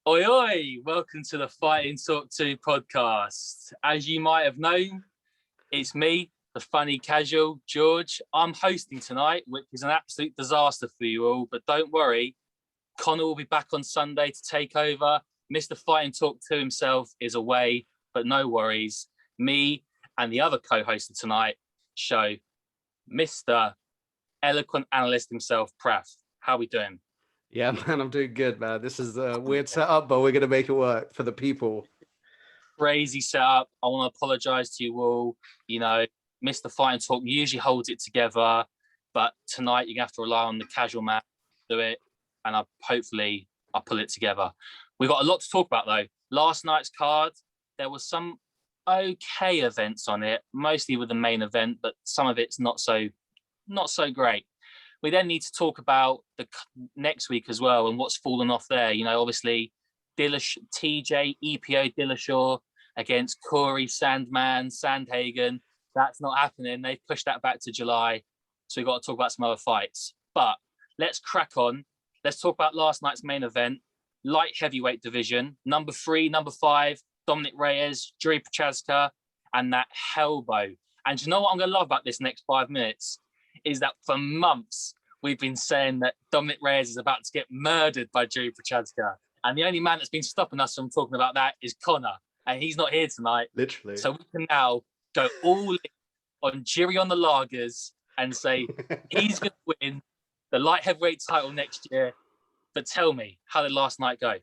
Oi, oi! Welcome to the Fighting Talk 2 podcast. As you might have known, it's me, the funny casual, George. I'm hosting tonight, which is an absolute disaster for you all, but don't worry, Connor will be back on Sunday to take over. Mr. Fighting Talk 2 himself is away, but no worries. Me and the other co-host of tonight's show, Mr. Eloquent Analyst himself, Praf. How are we doing? Yeah, man, I'm doing good, man. This is a weird setup, but we're going to make it work for the people. Crazy setup. I want to apologize to you all. You know, Mr. Fight and Talk usually holds it together, but tonight you're going to have to rely on the casual man to do it, and hopefully I'll pull it together. We've got a lot to talk about, though. Last night's card, there was some okay events on it, mostly with the main event, but some of it's not so great. We then need to talk about the next week as well and what's fallen off there. You know, obviously, TJ, EPO Dillashaw against Corey Sandhagen. That's not happening. They pushed that back to July. So we've got to talk about some other fights. But let's crack on. Let's talk about last night's main event, light heavyweight division. Number 3, number 5, Dominic Reyes, Prochazka, and that Hellbow. And you know what I'm going to love about this next 5 minutes? Is that for months we've been saying that Dominic Reyes is about to get murdered by Prochazka. And the only man that's been stopping us from talking about that is Connor. And he's not here tonight. Literally. So we can now go all in on Jiri on the lagers and say he's going to win the light heavyweight title next year. But tell me, how did last night go?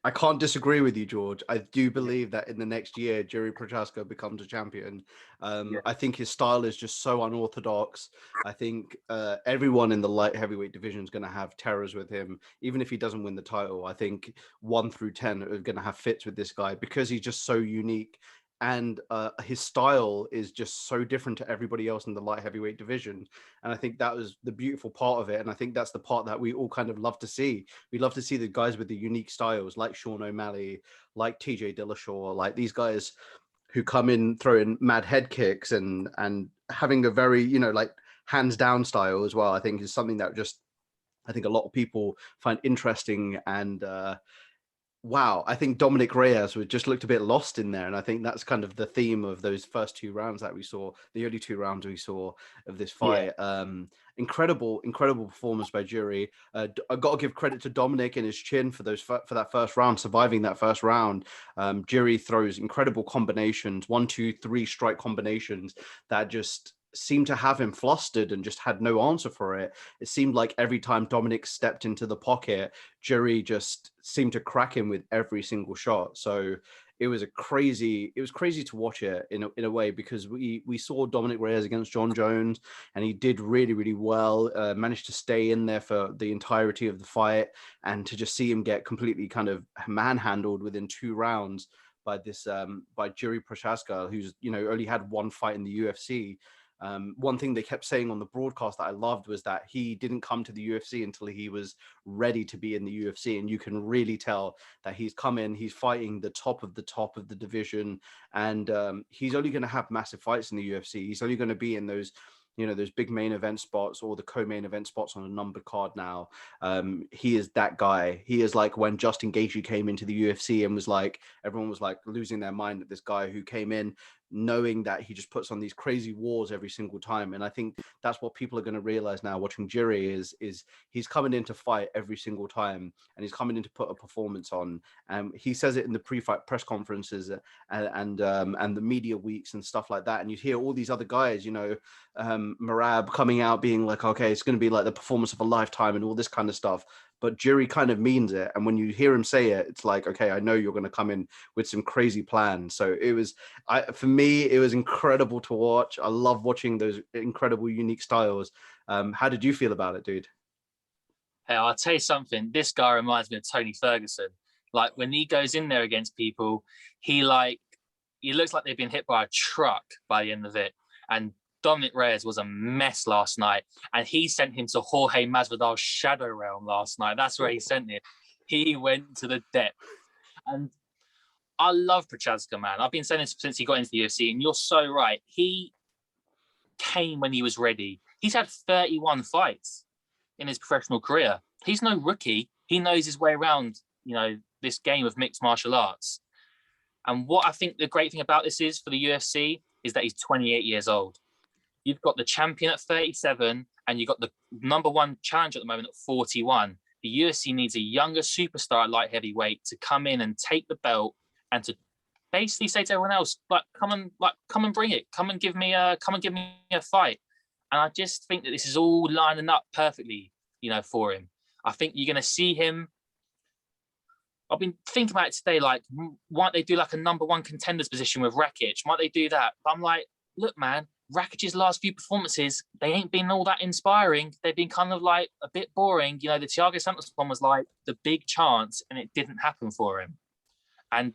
I can't disagree with you, George. I do believe that in the next year, Jiri Prochazka becomes a champion. I think his style is just so unorthodox. I think everyone in the light heavyweight division is going to have terrors with him. Even if he doesn't win the title, I think 1 through 10 are going to have fits with this guy because he's just so unique. And his style is just so different to everybody else in the light heavyweight division. And I think that was the beautiful part of it. And I think that's the part that we all kind of love to see. We love to see the guys with the unique styles like Sean O'Malley, like TJ Dillashaw, like these guys who come in throwing mad head kicks and having a very, like hands down style as well. I think is something that I think a lot of people find interesting. And wow, I think Dominic Reyes just looked a bit lost in there. And I think that's kind of the theme of those first 2 rounds that we saw, the only 2 rounds we saw of this fight. Yeah. Incredible performance by Jiri. I got to give credit to Dominic and his chin for that first round, surviving that first round. Jiri throws incredible combinations, 1, 2, 3 strike combinations that just seemed to have him flustered and just had no answer for it. It seemed like every time Dominic stepped into the pocket, Jiri just seemed to crack him with every single shot. So it was crazy to watch it in a way, because we saw Dominic Reyes against John Jones and he did really, really well, managed to stay in there for the entirety of the fight, and to just see him get completely kind of manhandled within 2 rounds by Jiri Prochazka, who's, only had 1 fight in the UFC. One thing they kept saying on the broadcast that I loved was that he didn't come to the UFC until he was ready to be in the UFC. And you can really tell that he's come in, he's fighting the top of the division. And he's only going to have massive fights in the UFC. He's only going to be in those big main event spots or the co-main event spots on a numbered card now. He is that guy. He is like when Justin Gaethje came into the UFC and was like, everyone was like losing their mind at this guy who came in knowing that he just puts on these crazy wars every single time. And I think that's what people are going to realize now watching Jiri is he's coming in to fight every single time, and he's coming in to put a performance on. He says it in the pre-fight press conferences and the media weeks and stuff like that. And you hear all these other guys, Marab coming out being like, okay, it's going to be like the performance of a lifetime and all this kind of stuff. But Jiri kind of means it. And when you hear him say it, it's like, okay, I know you're going to come in with some crazy plans. So for me, it was incredible to watch. I love watching those incredible, unique styles. How did you feel about it, dude? Hey, I'll tell you something. This guy reminds me of Tony Ferguson. Like when he goes in there against people, he looks like they've been hit by a truck by the end of it. And Dominic Reyes was a mess last night, and he sent him to Jorge Masvidal's shadow realm last night. That's where he sent him. He went to the depth. And I love Prochazka, man. I've been saying this since he got into the UFC, and you're so right. He came when he was ready. He's had 31 fights in his professional career. He's no rookie. He knows his way around, the this game of mixed martial arts. And what I think the great thing about this is for the UFC is that he's 28 years old. You've got the champion at 37, and you've got the number one challenger at the moment at 41. The UFC needs a younger superstar at light heavyweight to come in and take the belt and to basically say to everyone else, come and bring it. Come and give me a fight. And I just think that this is all lining up perfectly, for him. I think you're going to see him. I've been thinking about it today, like, why don't they do like a number one contenders position with Rakic? Why don't they do that? But I'm like, look, man, Rakic's last few performances, they ain't been all that inspiring. They've been kind of like a bit boring. The Thiago Santos one was like the big chance, and it didn't happen for him. And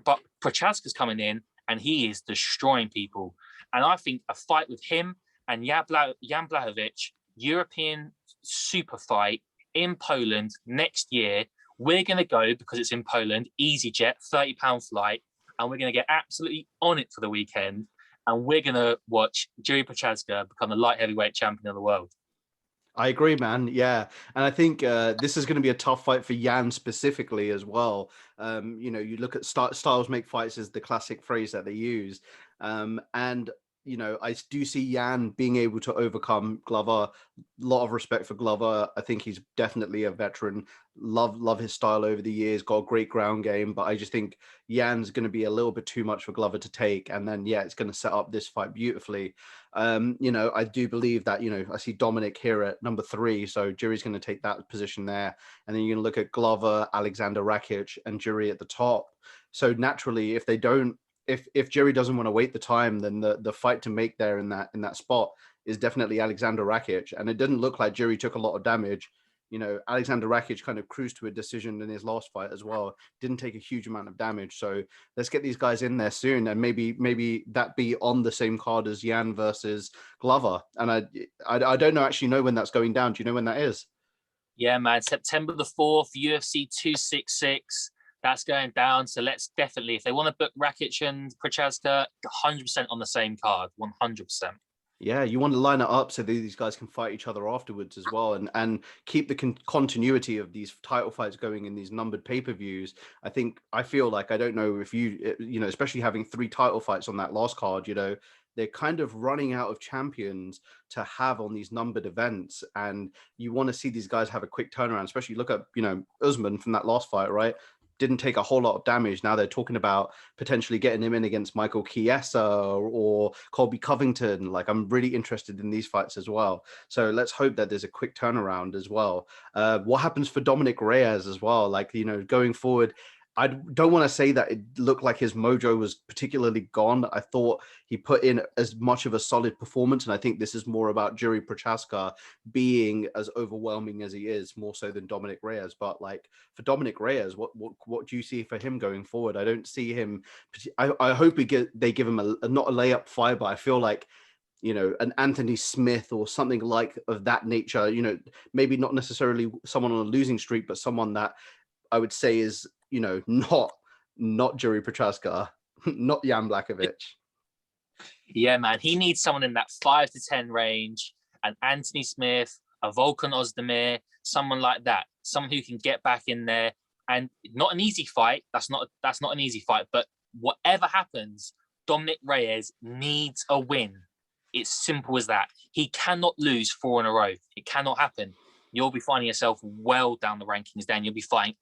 but Prochazka's coming in, and he is destroying people. And I think a fight with him and Jan Blachowicz, European super fight in Poland next year. We're going to go, because it's in Poland, EasyJet, £30 flight, and we're going to get absolutely on it for the weekend. And we're going to watch Jiri Prochazka become the light heavyweight champion of the world. I agree, man. Yeah. And I think this is going to be a tough fight for Jan specifically as well. You look at styles make fights is the classic phrase that they use. And I do see Jan being able to overcome Glover. A lot of respect for Glover. I think he's definitely a veteran. Love his style over the years. Got a great ground game, but I just think Jan's going to be a little bit too much for Glover to take. And then, it's going to set up this fight beautifully. I do believe that, I see Dominic here at number 3. So Jiri's going to take that position there. And then you're going to look at Glover, Alexander Rakic, and Jiri at the top. So naturally, if Jiri doesn't want to wait the time, then the fight to make there in that spot is definitely Alexander Rakic. And it didn't look like Jiri took a lot of damage. Alexander Rakic kind of cruised to a decision in his last fight as well. Didn't take a huge amount of damage. So let's get these guys in there soon, and maybe that be on the same card as Jan versus Glover. And I don't actually know when that's going down. Do you know when that is? Yeah, man, September the 4th, UFC 266. That's going down. So let's definitely, if they want to book Rakic and Prochazka, 100% on the same card, 100%. Yeah, you want to line it up so these guys can fight each other afterwards as well, and keep the continuity of these title fights going in these numbered pay-per-views. I feel like, I don't know if especially having 3 title fights on that last card, they're kind of running out of champions to have on these numbered events, and you want to see these guys have a quick turnaround. Especially look at Usman from that last fight, right? Didn't take a whole lot of damage. Now they're talking about potentially getting him in against Michael Chiesa or Colby Covington. Like, I'm really interested in these fights as well. So let's hope that there's a quick turnaround as well. What happens for Dominic Reyes as well? Like, going forward, I don't want to say that it looked like his mojo was particularly gone. I thought he put in as much of a solid performance, and I think this is more about Jiri Prochazka being as overwhelming as he is, more so than Dominic Reyes. But like, for Dominic Reyes, what do you see for him going forward? I don't see him. I hope they give him not a layup fight, but I feel like, an Anthony Smith or something like of that nature. Maybe not necessarily someone on a losing streak, but someone that I would say is, not Jiri Prochazka, not Jan Blachowicz. Yeah, man, he needs someone in that 5 to 10 range, an Anthony Smith, a Volkan Ozdemir, someone like that, someone who can get back in there. And not an easy fight. That's not an easy fight. But whatever happens, Dominic Reyes needs a win. It's simple as that. He cannot lose 4 in a row. It cannot happen. You'll be finding yourself well down the rankings then. You'll be fighting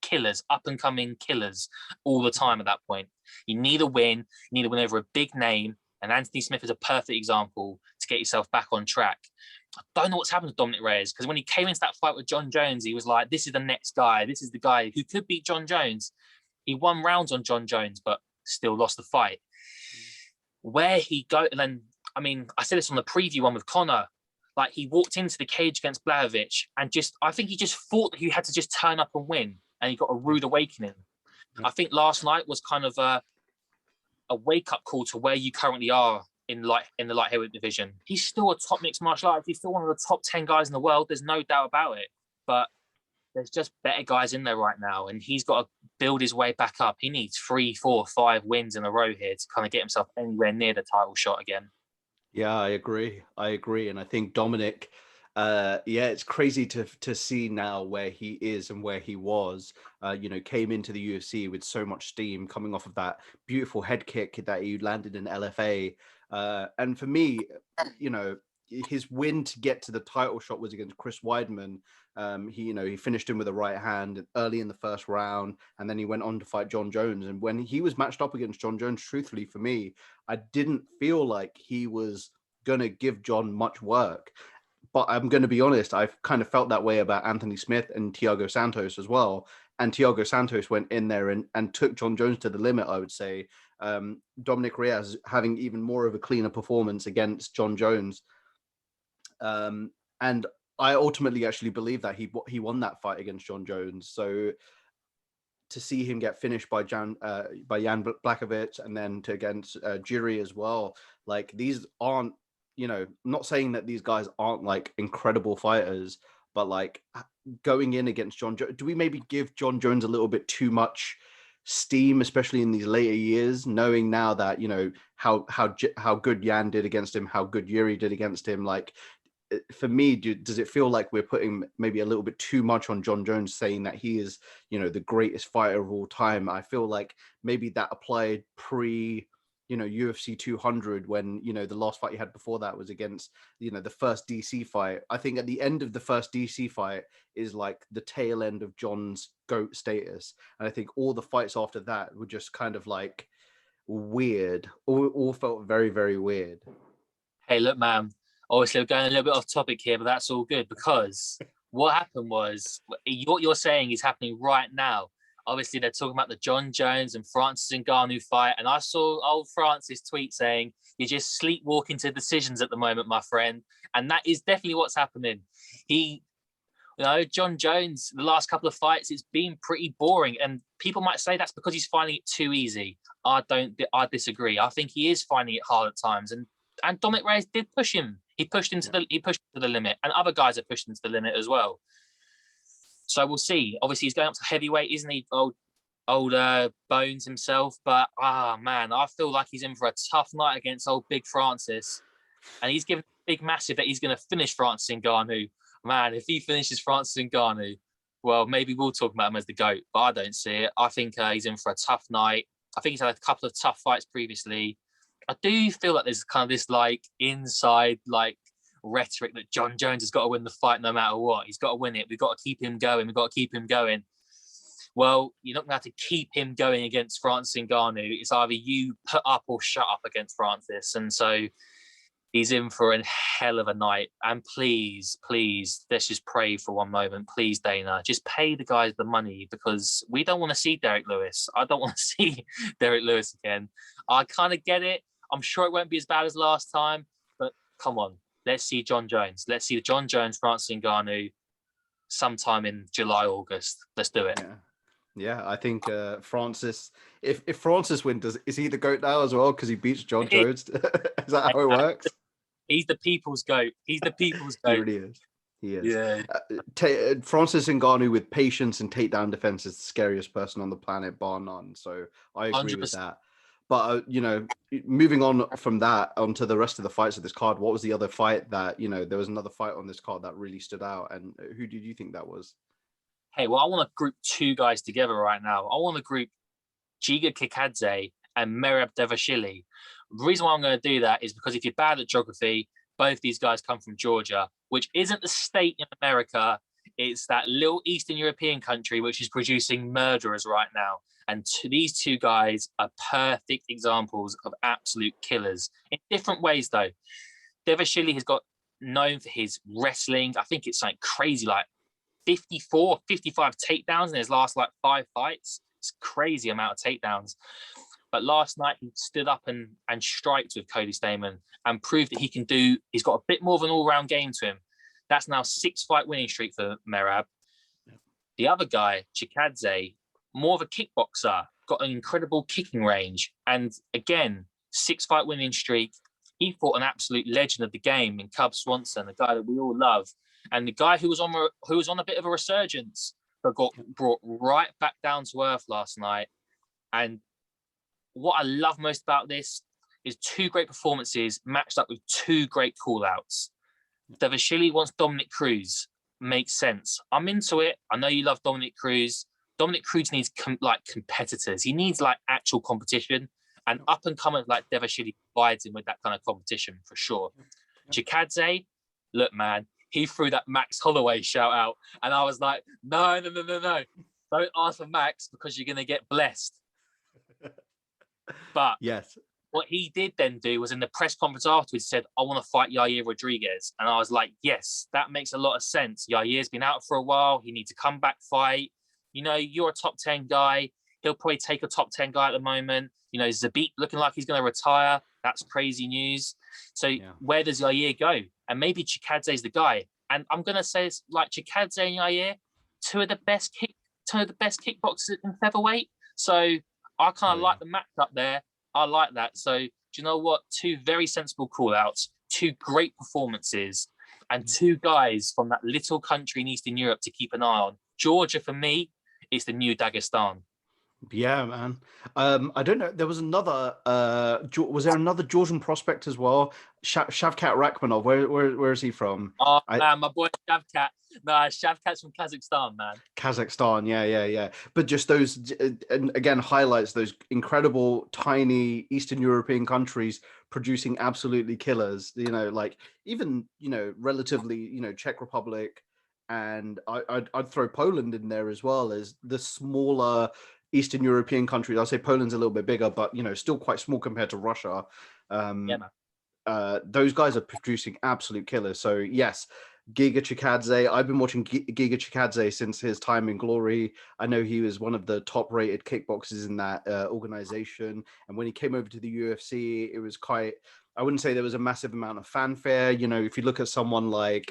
killers, up-and-coming killers all the time at that point. You need a win. You need a win over a big name, and Anthony Smith is a perfect example to get yourself back on track. I don't know what's happened to Dominic Reyes, because when he came into that fight with John Jones, he was like, this is the next guy. This is the guy who could beat John Jones. He won rounds on John Jones, but still lost the fight. Where he go, and then, I said this on the preview one with Connor, like, he walked into the cage against Blachowicz and I think he just thought that he had to just turn up and win, and he got a rude awakening. I think last night was kind of a wake-up call to where you currently are in the light heavyweight division. He's still a top mixed martial artist. He's still one of the top 10 guys in the world. There's no doubt about it. But there's just better guys in there right now, and he's got to build his way back up. He needs 3, 4, 5 wins in a row here to kind of get himself anywhere near the title shot again. Yeah, I agree. And I think Dominic, Yeah, it's crazy to see now where he is and where he was. Came into the UFC with so much steam, coming off of that beautiful head kick that he landed in LFA. And for me, his win to get to the title shot was against Chris Weidman. He finished him with a right hand early in the first round, and then he went on to fight John Jones. And when he was matched up against John Jones, truthfully for me, I didn't feel like he was gonna give John much work. But I'm going to be honest, I've kind of felt that way about Anthony Smith and Thiago Santos as well. And Thiago Santos went in there and took John Jones to the limit, I would say. Dominic Reyes having even more of a cleaner performance against John Jones. And I ultimately actually believe that he won that fight against John Jones. So to see him get finished by Jan Blachowicz and then against Jiri as well, like these aren't, not saying that these guys aren't like incredible fighters, but like going in against John Jones, do we maybe give John Jones a little bit too much steam, especially in these later years, knowing now that, how good Jan did against him, how good Yuri did against him? Like, for me, does it feel like we're putting maybe a little bit too much on John Jones, saying that he is, the greatest fighter of all time? I feel like maybe that applied pre, UFC 200, when, the last fight he had before that was against, the first DC fight. I think at the end of the first DC fight is like the tail end of John's GOAT status. And I think all the fights after that were just kind of like weird, all felt very, very weird. Hey, look, man, obviously we're going a little bit off topic here, but that's all good, because what happened was, what you're saying is happening right now. Obviously, they're talking about the John Jones and Francis Ngannou fight, and I saw old Francis tweet saying, "You're just sleepwalking to decisions at the moment, my friend," and that is definitely what's happening. John Jones, the last couple of fights, it's been pretty boring, and people might say that's because he's finding it too easy. I disagree. I think he is finding it hard at times, and Dominic Reyes did push him. He pushed him to the limit, and other guys are pushed him to the limit as well. So we'll see. Obviously, he's going up to heavyweight, isn't he? Old Bones himself. But man, I feel like he's in for a tough night against old Big Francis, and he's given big massive that he's going to finish Francis Ngannou. Man, if he finishes Francis Ngannou, well, maybe we'll talk about him as the GOAT. But I don't see it. I think he's in for a tough night. I think he's had a couple of tough fights previously. I do feel like there's kind of this like inside like rhetoric that John Jones has got to win the fight no matter what. He's got to win it. We've got to keep him going. We've got to keep him going. Well, you're not going to have to keep him going against Francis Ngannou. It's either you put up or shut up against Francis. And so he's in for a hell of a night. And please, let's just pray for one moment. Please, Dana, just pay the guys the money, because we don't want to see Derek Lewis. I don't want to see Derek Lewis again. I kind of get it. I'm sure it won't be as bad as last time, but come on. Let's see John Jones. Let's see John Jones, Francis Ngannou sometime in July, August. Let's do it. Yeah, I think Francis, if Francis wins, is he the GOAT now as well because he beats John Jones? Is that how it works? He's the people's GOAT. He's the people's GOAT. He really is. He is. Yeah. Francis Ngannou with patience and takedown defense is the scariest person on the planet, bar none. So I agree 100%. With that. But, moving on from that onto the rest of the fights of this card, what was the other fight that, there was another fight on this card that really stood out? And who did you think that was? Hey, well, I want to group two guys together right now. I want to group Chigadze and Merab Dvalishvili. The reason why I'm going to do that is because if you're bad at geography, both these guys come from Georgia, which isn't the state in America. It's that little Eastern European country which is producing murderers right now. And these two guys are perfect examples of absolute killers in different ways, though. Dvalishvili has got known for his wrestling. I think it's like crazy, like 54, 55 takedowns in his last like 5 fights. It's a crazy amount of takedowns. But last night he stood up and striked with Cody Stamann and proved that he's got a bit more of an all-round game to him. That's now 6-fight winning streak for Merab. The other guy, Chigadze, more of a kickboxer, got an incredible kicking range. And again, 6-fight winning streak. He fought an absolute legend of the game in Cub Swanson, a guy that we all love. And the guy who was on a bit of a resurgence, but got brought right back down to earth last night. And what I love most about this is 2 great performances matched up with 2 great call-outs. Shli wants Dominic Cruz. Makes sense. I'm into it. I know you love Dominic Cruz. Dominic Cruz needs competitors. He needs like actual competition, and up and comers like Shli provides him with that kind of competition for sure. Chigadze, look, man, he threw that Max Holloway shout out, and I was like, no. Don't ask for Max because you're gonna get blessed. But yes, what he did then do was in the press conference afterwards said, I want to fight Yair Rodriguez. And I was like, yes, that makes a lot of sense. Yair's been out for a while. He needs to come back fight. You know, you're a top 10 guy. He'll probably take a top 10 guy at the moment. You know, Zabit looking like he's going to retire. That's crazy news. So where does Yair go? And maybe Chikadze's the guy. And I'm going to say it's like Chigadze and Yair, two of the best kickboxers in featherweight. So I kind of like the match up there. I like that. So do you know what? Two very sensible call-outs, two great performances, and two guys from that little country in Eastern Europe to keep an eye on. Georgia, for me, is the new Dagestan. Yeah, man. I don't know. There was another. Was there another Georgian prospect as well? Shavkat Rakhmonov. Where is he from? Oh man, my boy Shavkat. Nah, Shavkat's from Kazakhstan, man. Kazakhstan, yeah. But just those, and again, highlights those incredible tiny Eastern European countries producing absolutely killers. You know, like even relatively Czech Republic, and I'd throw Poland in there as well as the smaller Eastern European countries. I'll say Poland's a little bit bigger, but still quite small compared to Russia. Yeah, man. Those guys are producing absolute killers. So yes, Giga Chikadze. I've been watching Giga Chikadze since his time in Glory. I know he was one of the top-rated kickboxers in that organization. And when he came over to the UFC, it was quite. I wouldn't say there was a massive amount of fanfare. If you look at someone like.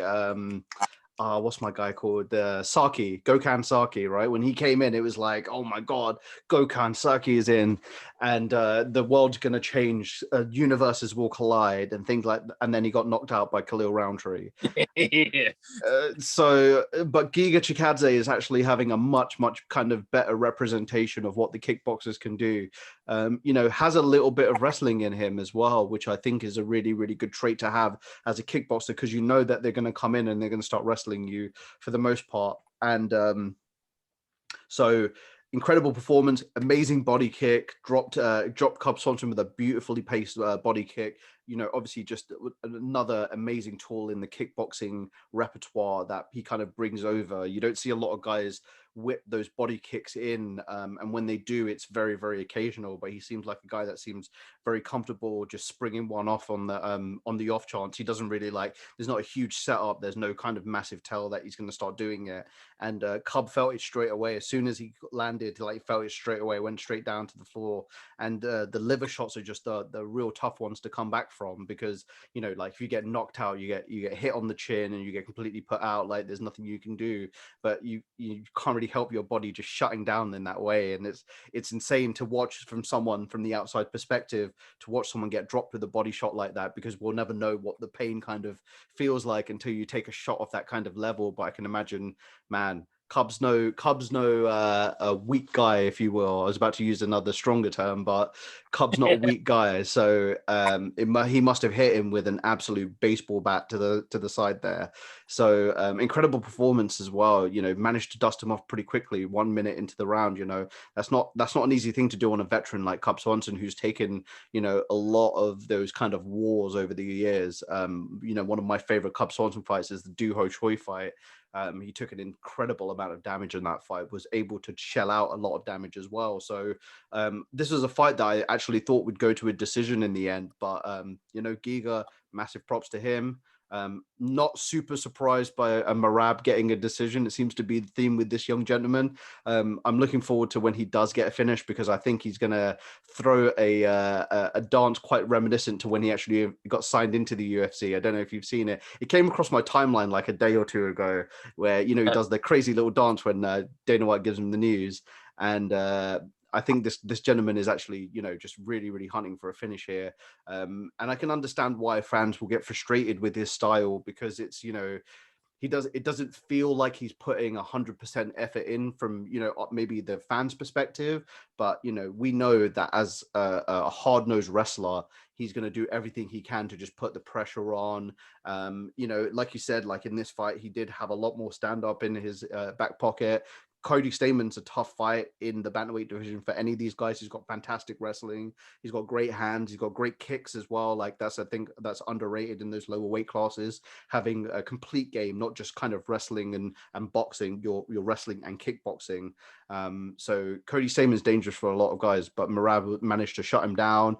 What's my guy called? Gokhan Saki, right? When he came in, it was like, oh my God, Gokhan Saki is in, and the world's going to change, universes will collide, and things like that. And then he got knocked out by Khalil Roundtree. But Giga Chikadze is actually having a much kind of better representation of what the kickboxers can do. Has a little bit of wrestling in him as well, which I think is a really, really good trait to have as a kickboxer, because that they're going to come in and they're going to start wrestling you for the most part. And so incredible performance, amazing body kick, dropped Cub Swanson with a beautifully paced body kick. Obviously just another amazing tool in the kickboxing repertoire that he kind of brings over. You don't see a lot of guys whip those body kicks in, and when they do, it's very, very occasional, but he seems like a guy that seems very comfortable just springing one off on the off chance. He doesn't really there's not a huge setup, there's no kind of massive tell that he's going to start doing it. And Cub felt it straight away. As soon as he landed, felt it straight away, went straight down to the floor. And the liver shots are just the real tough ones to come back from, because if you get knocked out, you get hit on the chin and you get completely put out, there's nothing you can do. But you can't really help your body just shutting down in that way. And it's insane to watch from someone from the outside perspective, to watch someone get dropped with a body shot like that, because we'll never know what the pain kind of feels like until you take a shot off that kind of level. But I can imagine, man, Cub's no a weak guy, if you will. I was about to use another stronger term, but Cub's not a weak guy. So he must have hit him with an absolute baseball bat to the side there. So incredible performance as well. Managed to dust him off pretty quickly, 1 minute into the round. That's not an easy thing to do on a veteran like Cub Swanson, who's taken a lot of those kind of wars over the years. One of my favorite Cub Swanson fights is the Do Ho Choi fight. He took an incredible amount of damage in that fight, was able to shell out a lot of damage as well. So this was a fight that I actually thought would go to a decision in the end. But, Giga, massive props to him. Not super surprised by a Marab getting a decision. It seems to be the theme with this young gentleman. I'm looking forward to when he does get a finish, because I think he's going to throw a dance quite reminiscent to when he actually got signed into the UFC. I don't know if you've seen it. It came across my timeline like a day or two ago, where he does the crazy little dance when Dana White gives him the news. And I think this gentleman is actually, just really, really hunting for a finish here. And I can understand why fans will get frustrated with his style, because it's, it doesn't feel like he's putting 100% effort in from, maybe the fans' perspective, but we know that as a hard-nosed wrestler, he's going to do everything he can to just put the pressure on. Like you said, like in this fight, he did have a lot more stand-up in his back pocket. Cody Staman's a tough fight in the bantamweight division for any of these guys. He's got fantastic wrestling. He's got great hands. He's got great kicks as well. Like I think that's underrated in those lower weight classes. Having a complete game, not just kind of wrestling and boxing. You're wrestling and kickboxing. So Cody Staman's dangerous for a lot of guys, but Merab managed to shut him down.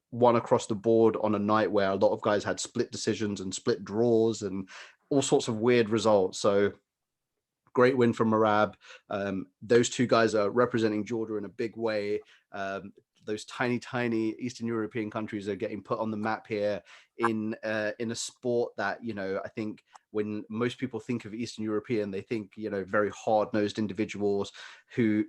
One across the board on a night where a lot of guys had split decisions and split draws and all sorts of weird results. So great win from Merab. Those two guys are representing Georgia in a big way. Those tiny Eastern European countries are getting put on the map here in a sport that, I think when most people think of Eastern European, they think, very hard-nosed individuals who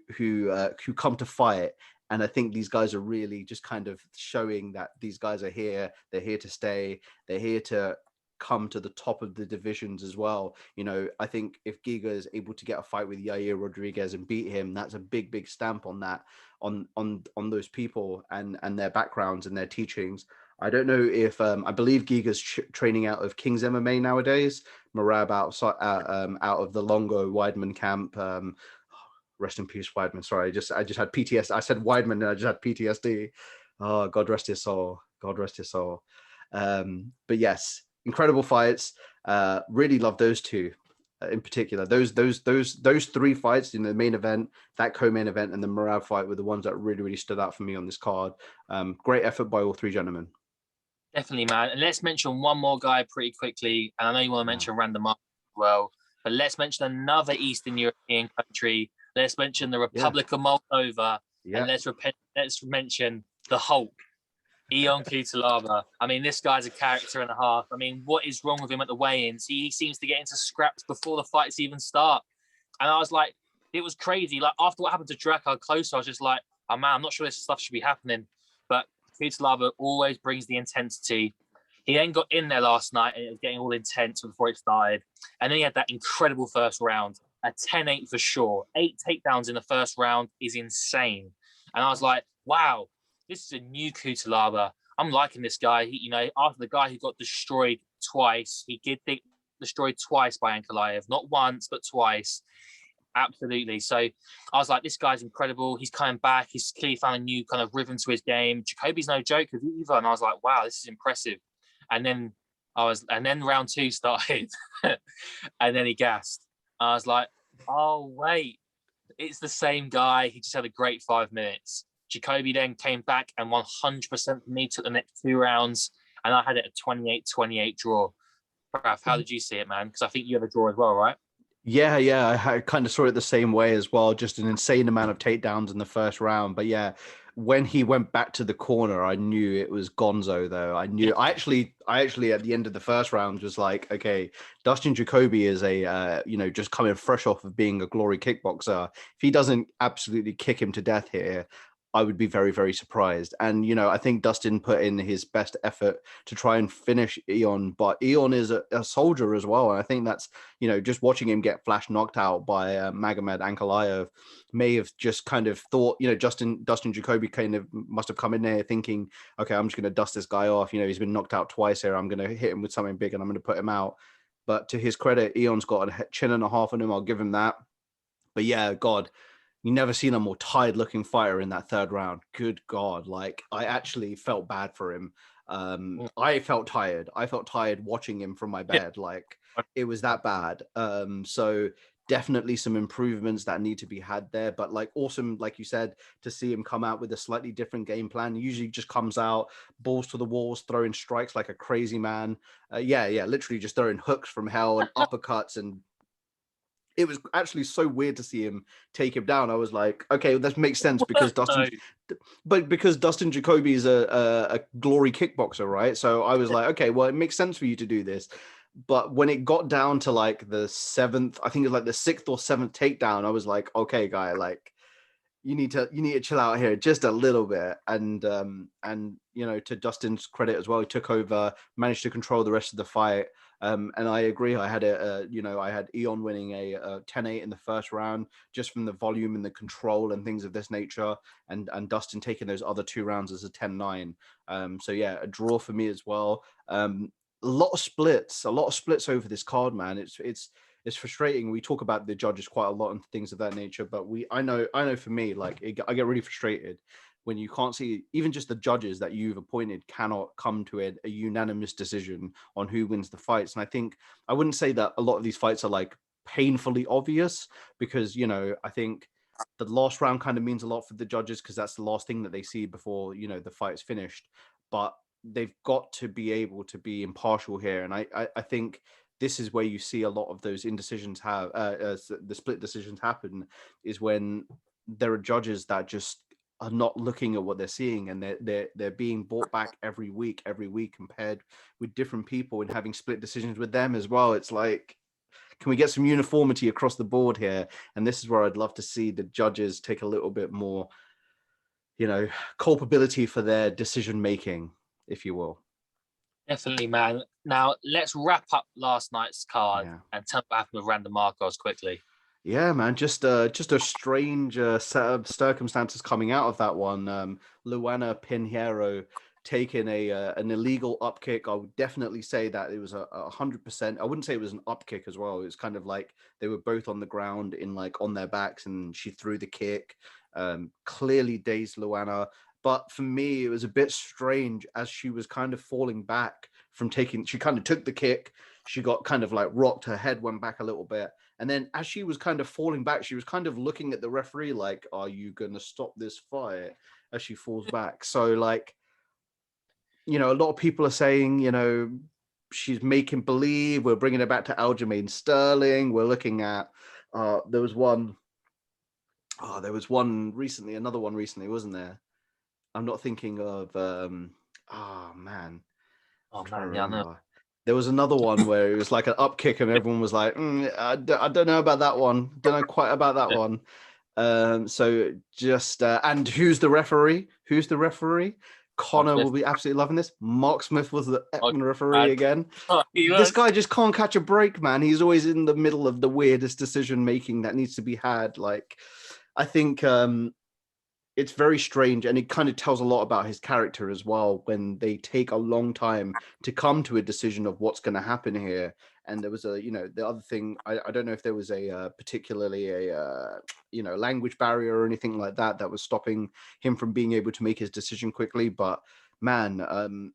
come to fight. And I think these guys are really just kind of showing that these guys are here. They're here to stay. They're here to come to the top of the divisions as well. I think if Giga is able to get a fight with Yair Rodriguez and beat him, that's a big stamp on that, on those people and their backgrounds and their teachings. I don't know if I believe Giga's training out of King's MMA nowadays. Merab out of the Longo Weidman camp. Rest in peace, Weidman. Sorry, I just had PTSD. I said Weidman and I just had PTSD. Oh, God rest his soul. God rest his soul. But yes, incredible fights. Really love those two in particular. Those three fights in the main event, that co-main event, and the Merab fight were the ones that really stood out for me on this card. Great effort by all three gentlemen. Definitely, man. And let's mention one more guy pretty quickly. And I know you want to mention Random as well, but let's mention another Eastern European country. Let's mention the Republic of Moldova. And let's mention the Hulk, Ion Cutelaba. I mean, this guy's a character and a half. I mean, what is wrong with him at the weigh-ins? He seems to get into scraps before the fights even start. And I was like, it was crazy. Like, after what happened to Drakkar Klose, I was just like, oh, man, I'm not sure this stuff should be happening. But Cutelaba always brings the intensity. He then got in there last night and it was getting all intense before it started. And then he had that incredible first round, a 10-8 for sure. 8 takedowns in the first round is insane. And I was like, wow, this is a new Cutelaba. I'm liking this guy. He, after the guy who got destroyed twice, he did get destroyed twice by Ankalaev, not once, but twice. Absolutely. So I was like, this guy's incredible. He's coming back. He's clearly found a new kind of rhythm to his game. Jacoby's no joke either. And I was like, wow, this is impressive. And then round 2 started and then he gassed. I was like, oh, wait, it's the same guy. He just had a great 5 minutes. Jacoby then came back and 100% for me, took the next 2 rounds, and I had it a 28-28 draw. Raf, how did you see it, man? Because I think you have a draw as well, right? Yeah, I kind of saw it the same way as well. Just an insane amount of takedowns in the first round. But yeah, when he went back to the corner, I knew it was Gonzo. Though I actually at the end of the first round was like, okay, Dustin Jacoby is a just coming fresh off of being a glory kickboxer. If he doesn't absolutely kick him to death here, I would be very, very surprised. And, I think Dustin put in his best effort to try and finish Ion, but Ion is a soldier as well. And I think that's, just watching him get flash knocked out by Magomed Ankalaev may have just kind of thought, Dustin Jacoby kind of must have come in there thinking, okay, I'm just going to dust this guy off. He's been knocked out twice here. I'm going to hit him with something big and I'm going to put him out. But to his credit, Ion's got a chin and a half on him. I'll give him that. But yeah, God, you never seen a more tired looking fighter in that third round. Good God. Like, I actually felt bad for him. I felt tired. I felt tired watching him from my bed. Like, it was that bad. So definitely some improvements that need to be had there. But like, awesome, like you said, to see him come out with a slightly different game plan. He usually just comes out, balls to the walls, throwing strikes like a crazy man. Literally just throwing hooks from hell and uppercuts, and it was actually so weird to see him take him down. I was like, okay, that makes sense because Dustin Jacoby is a glory kickboxer, right? So I was like, okay, well, it makes sense for you to do this. But when it got down to like the 7th, I think it was like the 6th or 7th takedown, I was like, okay, guy, like you need to chill out here just a little bit. And to Dustin's credit as well, he took over, managed to control the rest of the fight. And I agree. I had I had Eon winning a 10-8 in the first round, just from the volume and the control and things of this nature, and Dustin taking those other 2 rounds as a 10-9. So yeah, a draw for me as well. A lot of splits over this card, man. It's frustrating. We talk about the judges quite a lot and things of that nature, but I know for me, like, I get really frustrated when you can't see even just the judges that you've appointed cannot come to a unanimous decision on who wins the fights. And I think, I wouldn't say that a lot of these fights are like painfully obvious, because, I think the last round kind of means a lot for the judges, because that's the last thing that they see before, the fight's finished. But they've got to be able to be impartial here. And I think this is where you see a lot of those indecisions the split decisions happen, is when there are judges that just are not looking at what they're seeing, and they're being brought back every week compared with different people and having split decisions with them as well. It's like, can we get some uniformity across the board here? And this is where I'd love to see the judges take a little bit more, culpability for their decision making, if you will. Definitely, man. Now let's wrap up last night's card and tell what happened with Random Marcos quickly. Yeah, man, just a strange set of circumstances coming out of that one. Luana Pinheiro taking an illegal up kick. I would definitely say that it was 100%. I wouldn't say it was an up kick as well. It was kind of like they were both on the ground on their backs, and she threw the kick. Clearly dazed Luana. But for me, it was a bit strange as she was kind of falling back from she kind of took the kick. She got kind of like rocked. Her head went back a little bit. And then as she was kind of falling back, she was kind of looking at the referee like, are you going to stop this fight, as she falls back? So, like, a lot of people are saying, she's making believe. We're bringing it back to Aljamain Sterling. We're looking at, there was one recently, another one recently, wasn't there? I'm not thinking of, man. Yeah, I know. There was another one where it was like an up kick, and everyone was like, I don't know about that one. Don't know quite about that one. So just, and who's the referee? Connor will be absolutely loving this. Mark Smith was the referee again. This guy just can't catch a break, man. He's always in the middle of the weirdest decision making that needs to be had. Like, I think it's very strange, and it kind of tells a lot about his character as well, when they take a long time to come to a decision of what's going to happen here. And there was the other thing, I don't know if there was particularly a language barrier or anything like that was stopping him from being able to make his decision quickly. But man,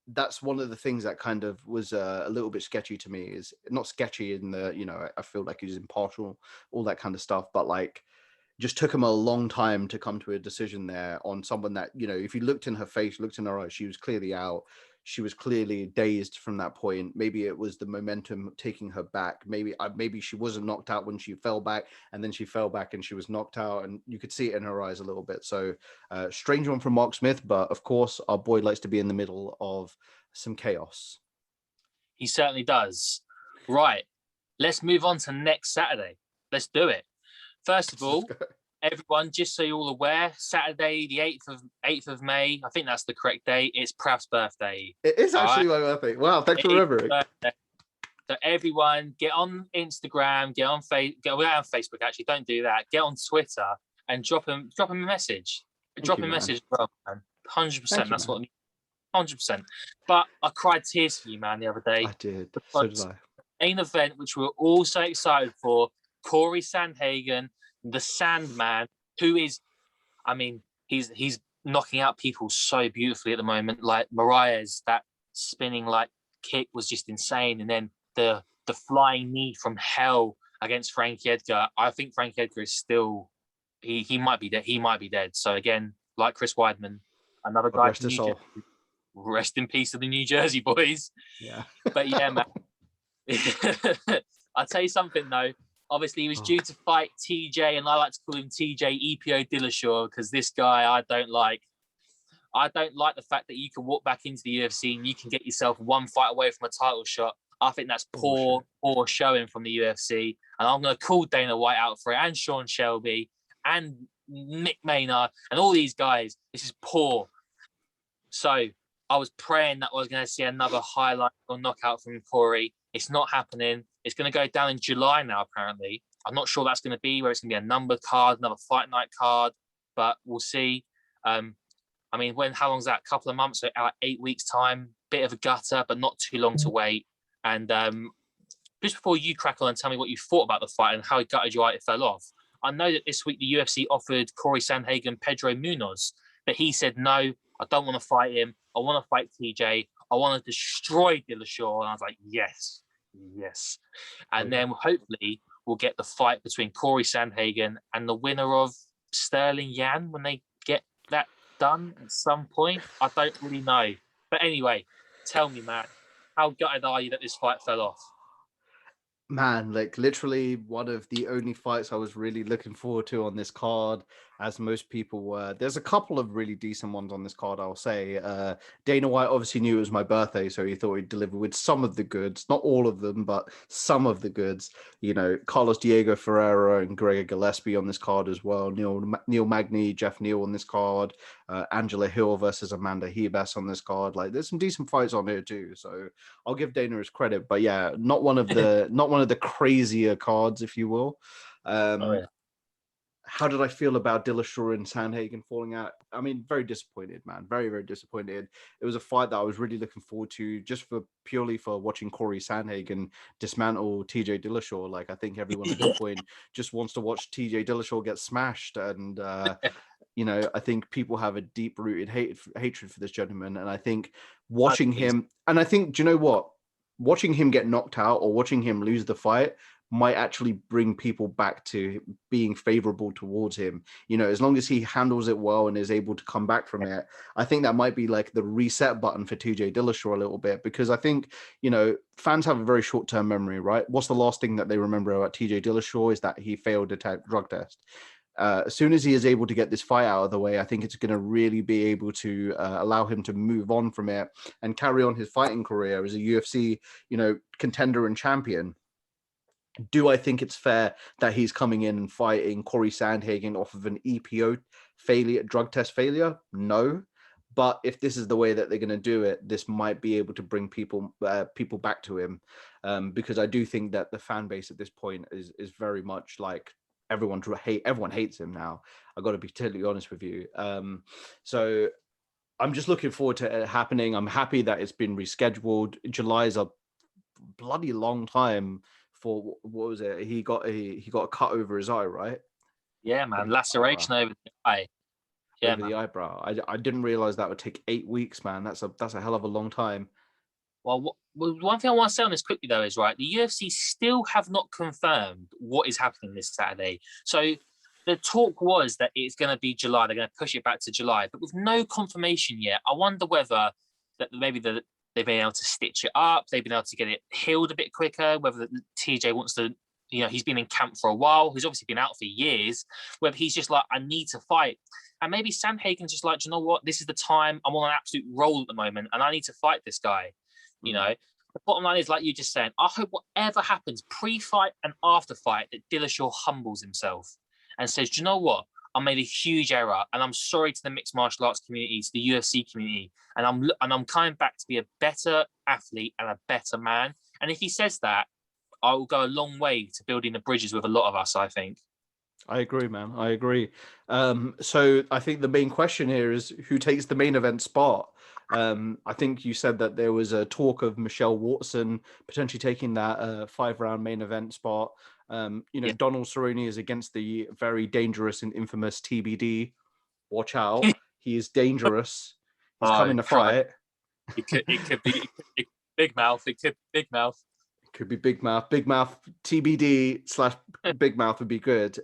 that's one of the things that kind of was a little bit sketchy to me. Is not sketchy in the, I feel like he's impartial, all that kind of stuff, but like, just took him a long time to come to a decision there on someone that, if you looked in her face, looked in her eyes, she was clearly out. She was clearly dazed from that point. Maybe it was the momentum taking her back. Maybe she wasn't knocked out when she fell back, and then she fell back and she was knocked out, and you could see it in her eyes a little bit. So strange one from Mark Smith, but of course our boy likes to be in the middle of some chaos. He certainly does. Right. Let's move on to next Saturday. Let's do it. First of all, everyone, just so you're all aware, Saturday, the 8th of May, I think that's the correct date, it's Prav's birthday. It is actually my birthday. Wow, thanks for remembering. So everyone, get on Instagram, get on Facebook, actually, don't do that. Get on Twitter and drop him a message. Drop him a message, bro, man. 100%, that's what I mean. 100%. But I cried tears for you, man, the other day. I did. So did I. Main event, which we were all so excited for, Corey Sandhagen, the Sandman, who is, he's knocking out people so beautifully at the moment. Like Reyes, that spinning like kick was just insane, and then the flying knee from hell against Frankie Edgar. I think Frankie Edgar is still he might be dead. He might be dead. So again, like Chris Weidman, another guy from New Jersey. Rest in peace to the New Jersey boys. Yeah, but yeah, man. I'll tell you something though. Obviously, he was due to fight TJ, and I like to call him TJ EPO Dillashaw, because this guy I don't like. I don't like the fact that you can walk back into the UFC and you can get yourself one fight away from a title shot. I think that's poor showing from the UFC. And I'm going to call Dana White out for it, and Sean Shelby, and Mick Maynard, and all these guys. This is poor. So I was praying that I was going to see another highlight or knockout from Corey. It's not happening. It's going to go down in July now, apparently. I'm not sure that's going to be where it's going to be a numbered card, another fight night card, but we'll see. I mean, how long is that? A couple of months, so 8 weeks' time. Bit of a gutter, but not too long to wait. And just before you crack on and tell me what you thought about the fight and how gutted you are it fell off, I know that this week the UFC offered Corey Sandhagen Pedro Munoz, but he said, no, I don't want to fight him. I want to fight TJ. I want to destroy Dillashaw. And I was like, yes. And then hopefully we'll get the fight between Corey Sandhagen and the winner of Sterling Yan when they get that done at some point. I don't really know. But anyway, tell me, Matt, how gutted are you that this fight fell off? Man, like literally one of the only fights I was really looking forward to on this card, as most people were. There's a couple of really decent ones on this card, I'll say. Dana White obviously knew it was my birthday, so he thought he'd deliver with some of the goods, not all of them, but some of the goods. You know, Carlos Diego Ferreira and Gregor Gillespie on this card as well. Neil Magny, Jeff Neal on this card. Angela Hill versus Amanda Hebes on this card. Like, there's some decent fights on here too, so I'll give Dana his credit. But yeah, not one of the crazier cards, if you will. How did I feel about Dillashaw and Sandhagen falling out? I mean, very disappointed, man. Very, very disappointed. It was a fight that I was really looking forward to, just purely for watching Corey Sandhagen dismantle TJ Dillashaw. Like, I think everyone at this point just wants to watch TJ Dillashaw get smashed. And, you know, I think people have a deep-rooted hatred for this gentleman. And I think watching him, and I think, do you know what? Watching him get knocked out or watching him lose the fight might actually bring people back to being favorable towards him. You know, as long as he handles it well and is able to come back from it, I think that might be like the reset button for TJ Dillashaw a little bit, because I think, you know, fans have a very short-term memory, right? What's the last thing that they remember about TJ Dillashaw is that he failed a drug test. As soon as he is able to get this fight out of the way, I think it's going to really be able to allow him to move on from it and carry on his fighting career as a UFC, you know, contender and champion. Do I think it's fair that he's coming in and fighting Corey Sandhagen off of an EPO failure, drug test failure? No. But if this is the way that they're going to do it, this might be able to bring people back to him, because I do think that the fan base at this point is very much like everyone hates him now. I've got to be totally honest with you. So I'm just looking forward to it happening. I'm happy that it's been rescheduled. July is a bloody long time. For what was it? He got a cut over his eye, right? Yeah, man, laceration over the eye. Yeah, over the eyebrow. I didn't realize that would take 8 weeks, man. That's a hell of a long time. Well, one thing I want to say on this quickly though is right. The UFC still have not confirmed what is happening this Saturday. So the talk was that it's going to be July. They're going to push it back to July, but with no confirmation yet. I wonder whether that maybe they've been able to stitch it up. They've been able to get it healed a bit quicker. Whether TJ wants to, you know, he's been in camp for a while. He's obviously been out for years. Whether he's just like, I need to fight. And maybe Sandhagen's just like, you know what? This is the time. I'm on an absolute roll at the moment and I need to fight this guy. You know, the bottom line is, like you just saying, I hope whatever happens pre-fight and after fight that Dillashaw humbles himself and says, do you know what? I made a huge error, and I'm sorry to the mixed martial arts community, to the UFC community, and I'm coming back to be a better athlete and a better man. And if he says that, I will go a long way to building the bridges with a lot of us, I think. I agree, man. I agree. So I think the main question here is who takes the main event spot. I think you said that there was a talk of Michelle Watson potentially taking that 5-round main event spot. You know, yeah. Donald Cerrone is against the very dangerous and infamous TBD. Watch out. He is dangerous. He's coming to fight. It could be Big Mouth. It could be Big Mouth. Could be Big Mouth. Big Mouth TBD / Big Mouth would be good.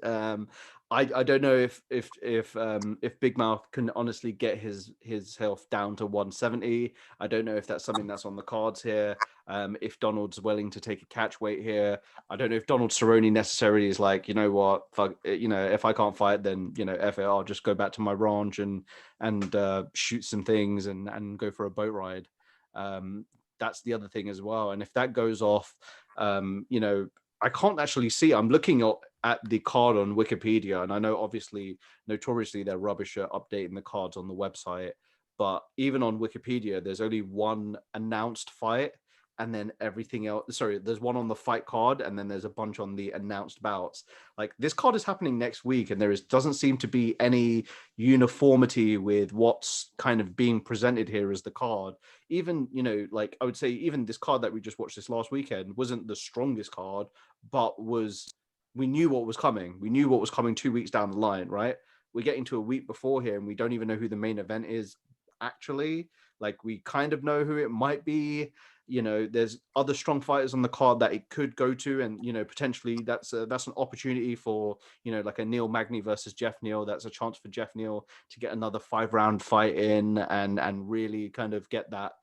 I don't know if Big Mouth can honestly get his health down to 170. I don't know if that's something that's on the cards here. If Donald's willing to take a catch weight here, I don't know if Donald Cerrone necessarily is like, you know what, fuck, you know, if I can't fight, then, you know, F it, I'll just go back to my ranch and shoot some things and go for a boat ride. That's the other thing as well. And if that goes off, you know, I can't actually see. I'm looking at the card on Wikipedia, and I know obviously, notoriously, they're rubbish at updating the cards on the website. But even on Wikipedia, there's only one announced fight, and then everything else. Sorry, there's one on the fight card, and then there's a bunch on the announced bouts. Like, this card is happening next week, and doesn't seem to be any uniformity with what's kind of being presented here as the card. Even, you know, like, I would say even this card that we just watched this last weekend wasn't the strongest card, but we knew what was coming. We knew what was coming 2 weeks down the line, right? We're getting to a week before here, and we don't even know who the main event is actually. Like, we kind of know who it might be. You know, there's other strong fighters on the card that it could go to, and, you know, potentially that's an opportunity for, you know, like a Neil Magny versus Jeff Neal. That's a chance for Jeff Neal to get another 5-round fight in, and really kind of get that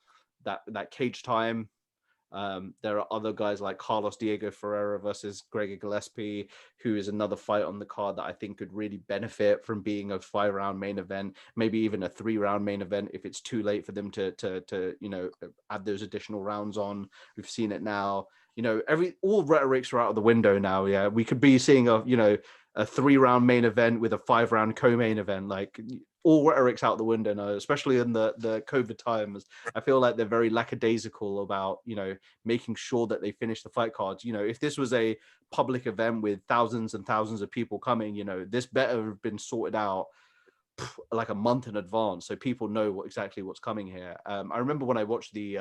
cage time. There are other guys like Carlos Diego Ferreira versus Gregor Gillespie, who is another fight on the card that I think could really benefit from being a 5-round main event, maybe even a 3-round main event if it's too late for them to you know, add those additional rounds on. We've seen it now. You know, all rhetorics are out of the window now. Yeah, we could be seeing a 3-round main event with a 5-round co-main event. Like, all rhetoric's out the window now, especially in the COVID times. I feel like they're very lackadaisical about, you know, making sure that they finish the fight cards. You know, if this was a public event with thousands and thousands of people coming, you know, this better have been sorted out like a month in advance, so people know exactly what's coming here. I remember when I watched the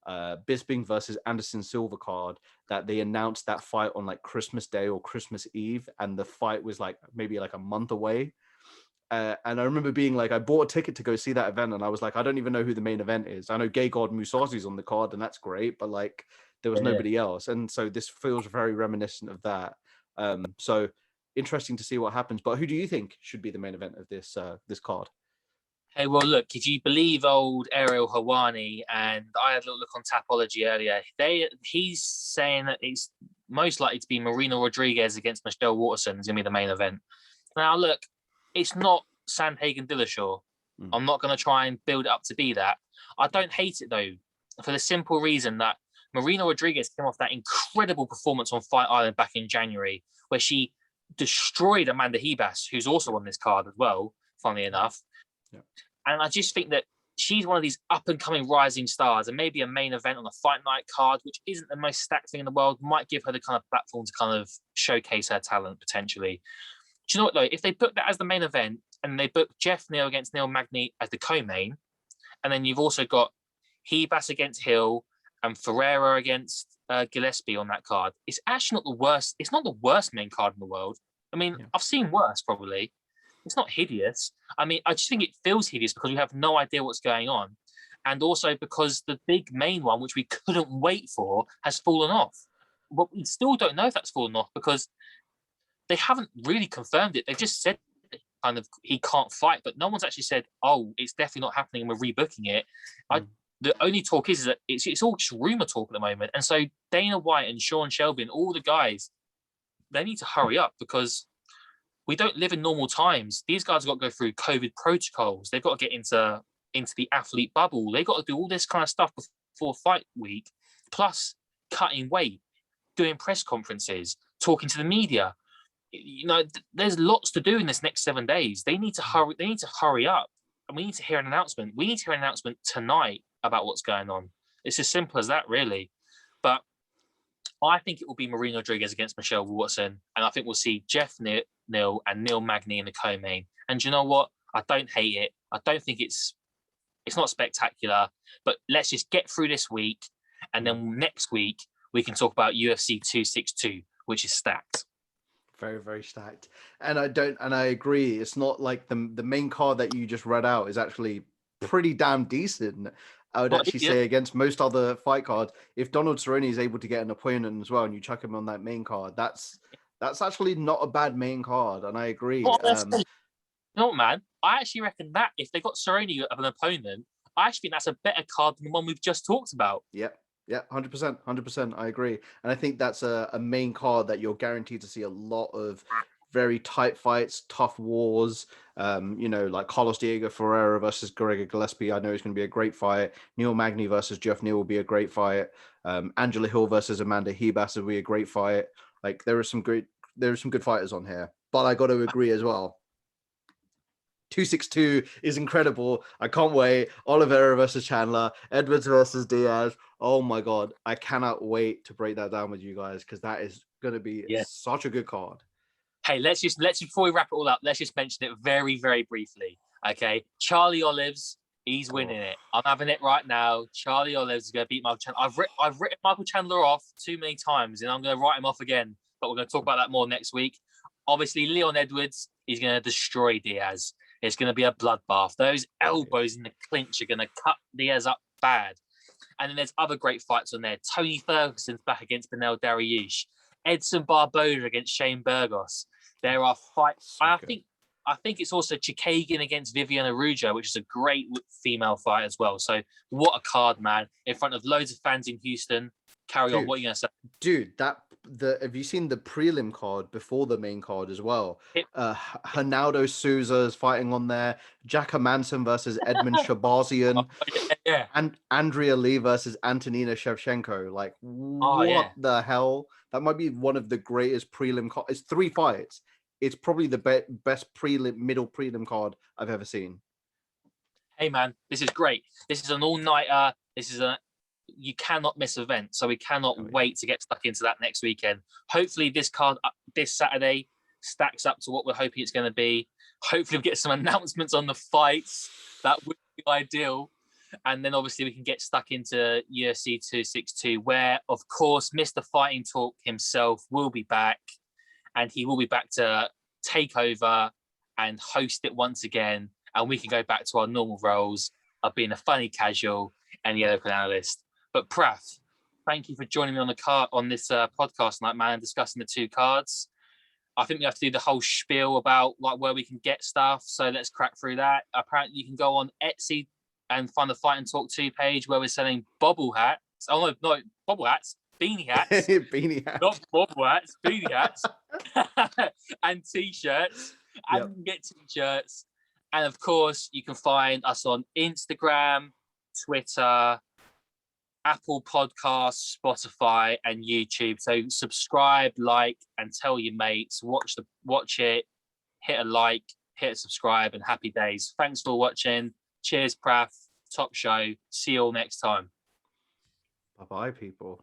Bisping versus Anderson Silva card, that they announced that fight on like Christmas Day or Christmas Eve, and the fight was like maybe like a month away. And I remember being like, I bought a ticket to go see that event, and I was like, I don't even know who the main event is. I know Gegard Mousasi's on the card, and that's great, but like, there was nobody else. And so this feels very reminiscent of that. So interesting to see what happens. But who do you think should be the main event of this card? Hey, well, look, if you believe old Ariel Hawani, and I had a little look on Tapology earlier, he's saying that it's most likely to be Marina Rodriguez against Michelle Waterson is going to be the main event. Now, look, it's not Sandhagen Dillashaw. I'm not going to try and build it up to be that. I don't hate it, though, for the simple reason that Marina Rodriguez came off that incredible performance on Fight Island back in January, where she destroyed Amanda Hebas, who's also on this card as well, funnily enough. Yeah. And I just think that she's one of these up-and-coming rising stars, and maybe a main event on a fight night card, which isn't the most stacked thing in the world, might give her the kind of platform to kind of showcase her talent, potentially. Do you know what, though? If they book that as the main event, and they book Jeff Neal against Neil Magny as the co-main, and then you've also got Hebas against Hill and Ferreira against Gillespie on that card, it's actually not the worst. It's not the worst main card in the world. I mean, I've seen worse, probably. It's not hideous. I mean, I just think it feels hideous because we have no idea what's going on. And also because the big main one, which we couldn't wait for, has fallen off. But we still don't know if that's fallen off because they haven't really confirmed it. They've just said kind of he can't fight, but no one's actually said, oh, it's definitely not happening and we're rebooking it. The only talk is that it's all just rumor talk at the moment. And so Dana White and Sean Shelby and all the guys, they need to hurry up because we don't live in normal times. These guys have got to go through COVID protocols. They've got to get into the athlete bubble. They've got to do all this kind of stuff before fight week, plus cutting weight, doing press conferences, talking to the media. You know, there's lots to do in this next 7 days. They need to hurry. They need to hurry up, and we need to hear an announcement. We need to hear an announcement tonight about what's going on. It's as simple as that, really. But I think it will be Marina Rodriguez against Michelle Waterson, and I think we'll see Jeff Neal and Neil Magny in the co-main. And you know what? I don't hate it. I don't think it's not spectacular, but let's just get through this week, and then next week we can talk about UFC 262, which is stacked. Very, very stacked. And I agree. It's not like the main card that you just read out is actually pretty damn decent. I would actually say against most other fight cards, if Donald Cerrone is able to get an opponent as well, and you chuck him on that main card, that's actually not a bad main card. And I agree. You know what, man? I actually reckon that if they got Cerrone of an opponent, I actually think that's a better card than the one we've just talked about. Yep. Yeah, 100%. I agree. And I think that's a main card that you're guaranteed to see a lot of very tight fights, tough wars. You know, like Carlos Diego Ferreira versus Gregor Gillespie. I know it's going to be a great fight. Neil Magny versus Jeff Neal will be a great fight. Angela Hill versus Amanda Hebas will be a great fight. Like, there are some good fighters on here. But I got to agree as well. 262 is incredible. I can't wait. Oliveira versus Chandler, Edwards versus Diaz. Oh my God. I cannot wait to break that down with you guys because that is going to be such a good card. Hey, let's just before we wrap it all up, let's just mention it very, very briefly. Okay. Charlie Olives, he's winning it. I'm having it right now. Charlie Olives is going to beat Michael Chandler. I've written Michael Chandler off too many times, and I'm going to write him off again. But we're going to talk about that more next week. Obviously, Leon Edwards is going to destroy Diaz. It's going to be a bloodbath. Those elbows in the clinch are going to cut Diaz up bad. And then there's other great fights on there. Tony Ferguson's back against Benel Dariush. Edson Barboza against Shane Burgos. There are fights. I think it's also Chikagan against Vivian Arujo, which is a great female fight as well. So what a card, man! In front of loads of fans in Houston. Carry on. What are you going to say, dude? Have you seen the prelim card before the main card as well? Ronaldo Souza is fighting on there. Jacka Manson versus Edmund Shabazian. And Andrea Lee versus Antonina Shevchenko. Like, what the hell? That might be one of the greatest prelim cards. It's 3 fights. It's probably the best middle prelim card I've ever seen. Hey, man, this is great. This is an all-nighter. You cannot miss event. So we cannot wait to get stuck into that next weekend. Hopefully this card this Saturday stacks up to what we're hoping it's going to be. Hopefully we'll get some announcements on the fights. That would be ideal. And then obviously we can get stuck into UFC 262, where, of course, Mr. Fighting Talk himself will be back. And he will be back to take over and host it once again. And we can go back to our normal roles of being a funny casual and the eloquent analyst. But Prath, thank you for joining me on this podcast tonight, man, and discussing the 2 cards. I think we have to do the whole spiel about like where we can get stuff. So let's crack through that. Apparently you can go on Etsy and find the Fight and Talk 2 page where we're selling bobble hats. Oh, no, bobble hats. Beanie hats. Beanie hats. Not bobble hats, beanie hats. And T-shirts. And you can get T-shirts. And, of course, you can find us on Instagram, Twitter, Apple Podcasts, Spotify, and YouTube. So subscribe, like, and tell your mates. Watch it. Hit a like, hit a subscribe, and happy days. Thanks for watching. Cheers, Prath. Top show. See you all next time. Bye-bye, people.